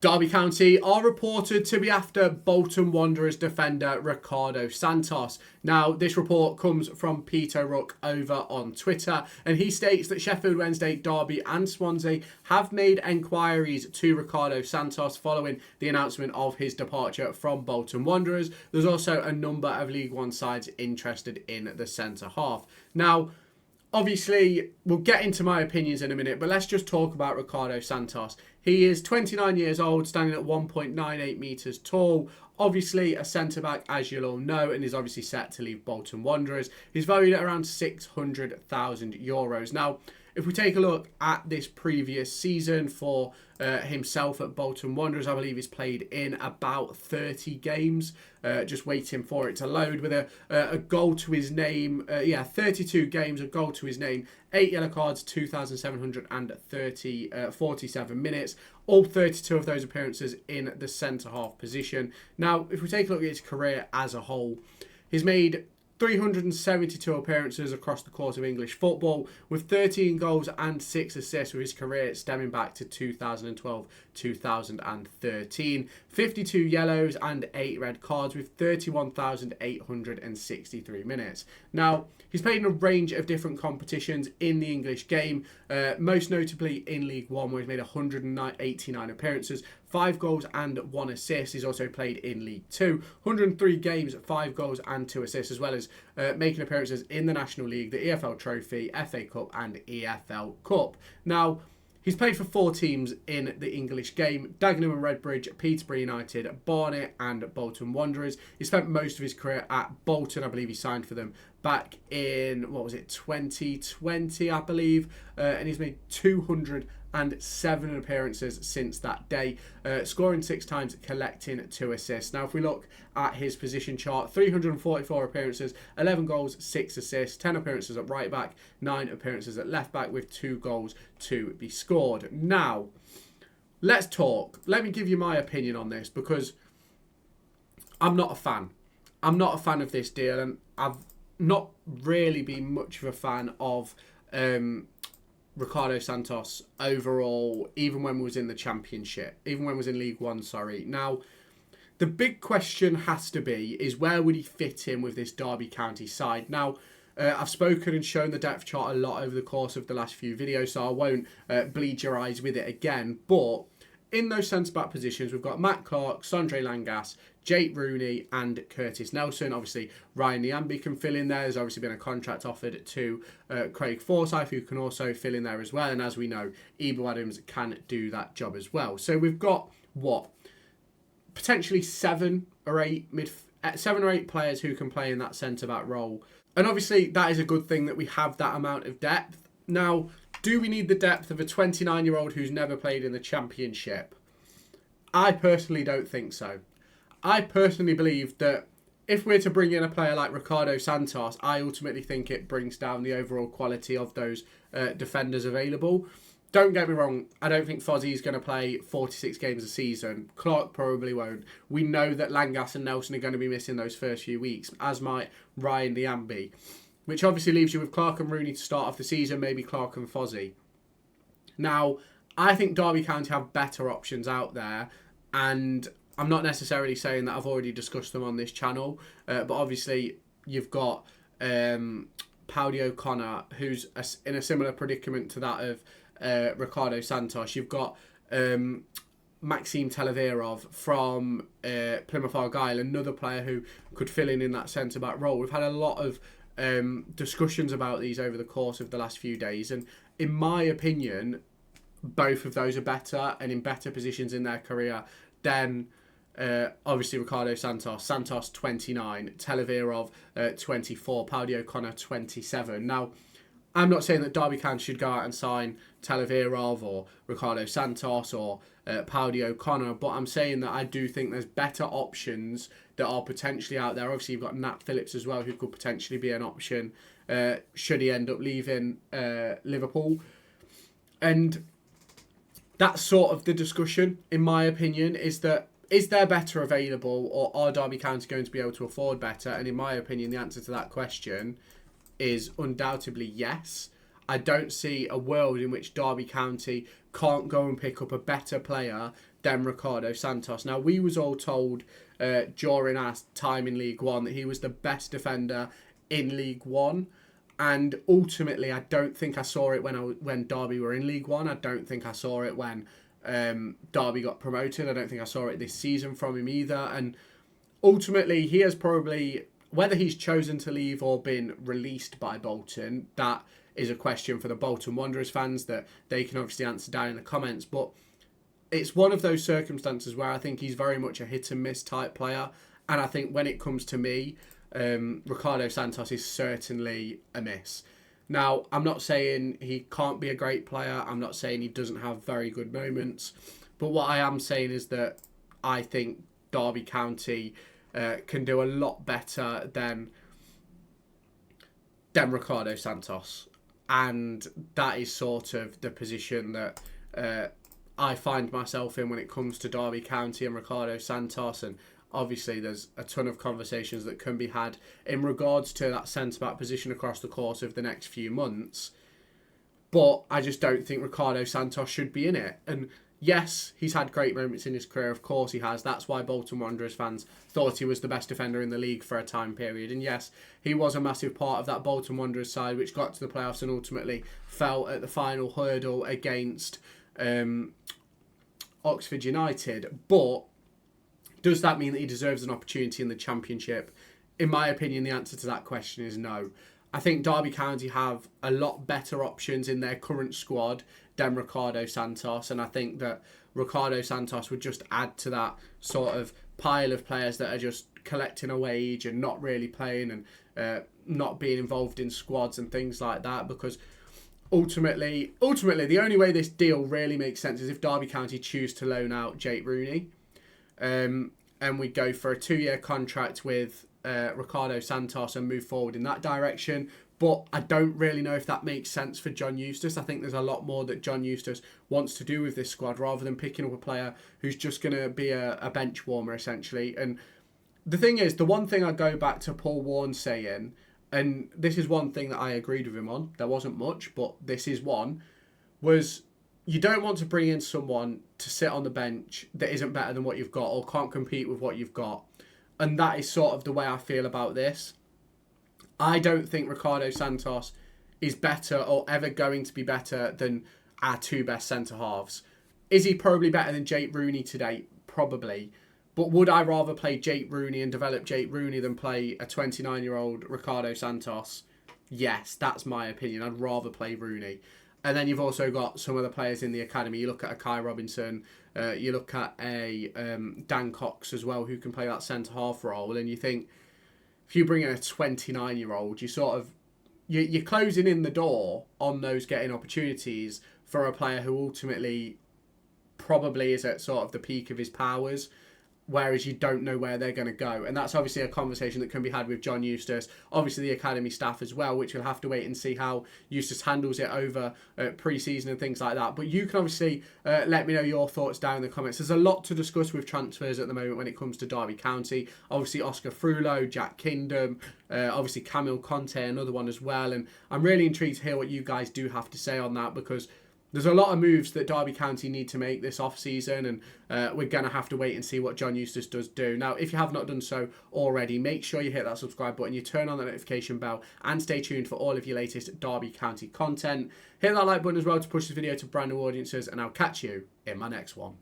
Derby County are reported to be after Bolton Wanderers defender Ricardo Santos. Now, this report comes from Peter O'Rourke over on Twitter, and he states that Sheffield Wednesday, Derby and Swansea have made enquiries to Ricardo Santos following the announcement of his departure from Bolton Wanderers. There's also a number of League One sides interested in the centre-half. Now, obviously, we'll get into my opinions in a minute, but let's just talk about Ricardo Santos. He is 29 years old, standing at 1.98 metres tall. Obviously, a centre-back, as you'll all know, and is obviously set to leave Bolton Wanderers. He's valued at around €600,000. Now, if we take a look at this previous season for himself at Bolton Wanderers, I believe he's played in about 30 games. Just waiting for it to load with a goal to his name. 32 games, a goal to his name, 8 yellow cards, 2,747 minutes. All 32 of those appearances in the centre-half position. Now, if we take a look at his career as a whole, he's made 372 appearances across the course of English football, with 13 goals and 6 assists, with his career stemming back to 2012-2013. 52 yellows and 8 red cards, with 31,863 minutes. Now, he's played in a range of different competitions in the English game, most notably in League One, where he's made 189 appearances, 5 goals and 1 assist. He's also played in League Two, 103 games, 5 goals and 2 assists, as well as making appearances in the National League, the EFL Trophy, FA Cup and EFL Cup. Now, he's played for 4 teams in the English game: Dagenham and Redbridge, Peterborough United, Barnet and Bolton Wanderers. He spent most of his career at Bolton. I believe he signed for them back in, 2020, I believe. And he's made 207 appearances since that day, scoring 6 times, collecting 2 assists. Now, if we look at his position chart, 344 appearances, 11 goals, 6 assists, 10 appearances at right back, 9 appearances at left back, with 2 goals to be scored. Now, let's talk. Let me give you my opinion on this, because I'm not a fan. I'm not a fan of this deal, and I've not really been much of a fan of Ricardo Santos overall, even when we was in the Championship, even when we was in League One, sorry. Now, the big question has to be, is where would he fit in with this Derby County side? Now, I've spoken and shown the depth chart a lot over the course of the last few videos, so I won't bleed your eyes with it again, but in those centre-back positions, we've got Matt Clark, Sondre Langas, Jake Rooney and Curtis Nelson. Obviously, Ryan Niambi can fill in there. There's obviously been a contract offered to Craig Forsyth, who can also fill in there as well. And as we know, Ebo Adams can do that job as well. So we've got, potentially 7 or 8 players who can play in that centre-back role. And obviously, that is a good thing that we have that amount of depth. Now, do we need the depth of a 29-year-old who's never played in the Championship? I personally don't think so. I personally believe that if we're to bring in a player like Ricardo Santos, I ultimately think it brings down the overall quality of those defenders available. Don't get me wrong, I don't think Fozzie's going to play 46 games a season. Clark probably won't. We know that Langas and Nelson are going to be missing those first few weeks, as might Ryan Niambi, which obviously leaves you with Clark and Rooney to start off the season, maybe Clark and Fozzie. Now, I think Derby County have better options out there, and I'm not necessarily saying that I've already discussed them on this channel, but obviously you've got Paudi O'Connor, who's in a similar predicament to that of Ricardo Santos. You've got Maxime Televerov from Plymouth Argyle, another player who could fill in that centre-back role. We've had a lot of discussions about these over the course of the last few days, and in my opinion, both of those are better and in better positions in their career than obviously Ricardo Santos. Santos 29, Televerov 24, Paudi O'Connor 27. Now, I'm not saying that Derby County should go out and sign Televerov or Ricardo Santos or Paudi O'Connor, but I'm saying that I do think there's better options that are potentially out there. Obviously, you've got Nat Phillips as well, who could potentially be an option should he end up leaving Liverpool. And that's sort of the discussion, in my opinion, is that is there better available, or are Derby County going to be able to afford better? And in my opinion, the answer to that question is undoubtedly yes. I don't see a world in which Derby County can't go and pick up a better player than Ricardo Santos. Now, we was all told during our time in League One that he was the best defender in League One. And ultimately, I don't think I saw it when Derby were in League One. I don't think I saw it when Derby got promoted. I don't think I saw it this season from him either. And ultimately, he has probably, whether he's chosen to leave or been released by Bolton, that is a question for the Bolton Wanderers fans that they can obviously answer down in the comments. But it's one of those circumstances where I think he's very much a hit and miss type player. And I think when it comes to me, Ricardo Santos is certainly a miss. Now, I'm not saying he can't be a great player. I'm not saying he doesn't have very good moments. But what I am saying is that I think Derby County can do a lot better than Ricardo Santos. And that is sort of the position that I find myself in when it comes to Derby County and Ricardo Santos. And obviously there's a ton of conversations that can be had in regards to that centre-back position across the course of the next few months. But I just don't think Ricardo Santos should be in it. And yes, he's had great moments in his career. Of course he has. That's why Bolton Wanderers fans thought he was the best defender in the league for a time period. And yes, he was a massive part of that Bolton Wanderers side, which got to the playoffs and ultimately fell at the final hurdle against Oxford United. But does that mean that he deserves an opportunity in the Championship? In my opinion, the answer to that question is no. I think Derby County have a lot better options in their current squad than Ricardo Santos, and I think that Ricardo Santos would just add to that sort of pile of players that are just collecting a wage and not really playing and not being involved in squads and things like that, because ultimately the only way this deal really makes sense is if Derby County choose to loan out Jake Rooney, and we go for a 2-year contract with Ricardo Santos and move forward in that direction. But I don't really know if that makes sense for John Eustace. I think there's a lot more that John Eustace wants to do with this squad rather than picking up a player who's just going to be a bench warmer, essentially. And the thing is, the one thing I go back to Paul Warne saying, and this is one thing that I agreed with him on, there wasn't much, but this is one, was you don't want to bring in someone to sit on the bench that isn't better than what you've got or can't compete with what you've got. And that is sort of the way I feel about this. I don't think Ricardo Santos is better or ever going to be better than our two best centre-halves. Is he probably better than Jake Rooney today? Probably. But would I rather play Jake Rooney and develop Jake Rooney than play a 29-year-old Ricardo Santos? Yes, that's my opinion. I'd rather play Rooney. And then you've also got some of the players in the academy. You look at a Kai Robinson, you look at a Dan Cox as well, who can play that centre-half role. And you think, if you bring in a 29-year-old, you're closing in the door on those getting opportunities for a player who ultimately probably is at sort of the peak of his powers, whereas you don't know where they're going to go. And that's obviously a conversation that can be had with John Eustace, obviously the academy staff as well, which we'll have to wait and see how Eustace handles it over pre-season and things like that. But you can obviously let me know your thoughts down in the comments. There's a lot to discuss with transfers at the moment when it comes to Derby County. Obviously Oscar Frullo, Jack Kingdom, obviously Camille Conte, another one as well. And I'm really intrigued to hear what you guys do have to say on that, because there's a lot of moves that Derby County need to make this off-season, and we're going to have to wait and see what John Eustace does do. Now, if you have not done so already, make sure you hit that subscribe button, you turn on the notification bell, and stay tuned for all of your latest Derby County content. Hit that like button as well to push this video to brand new audiences, and I'll catch you in my next one.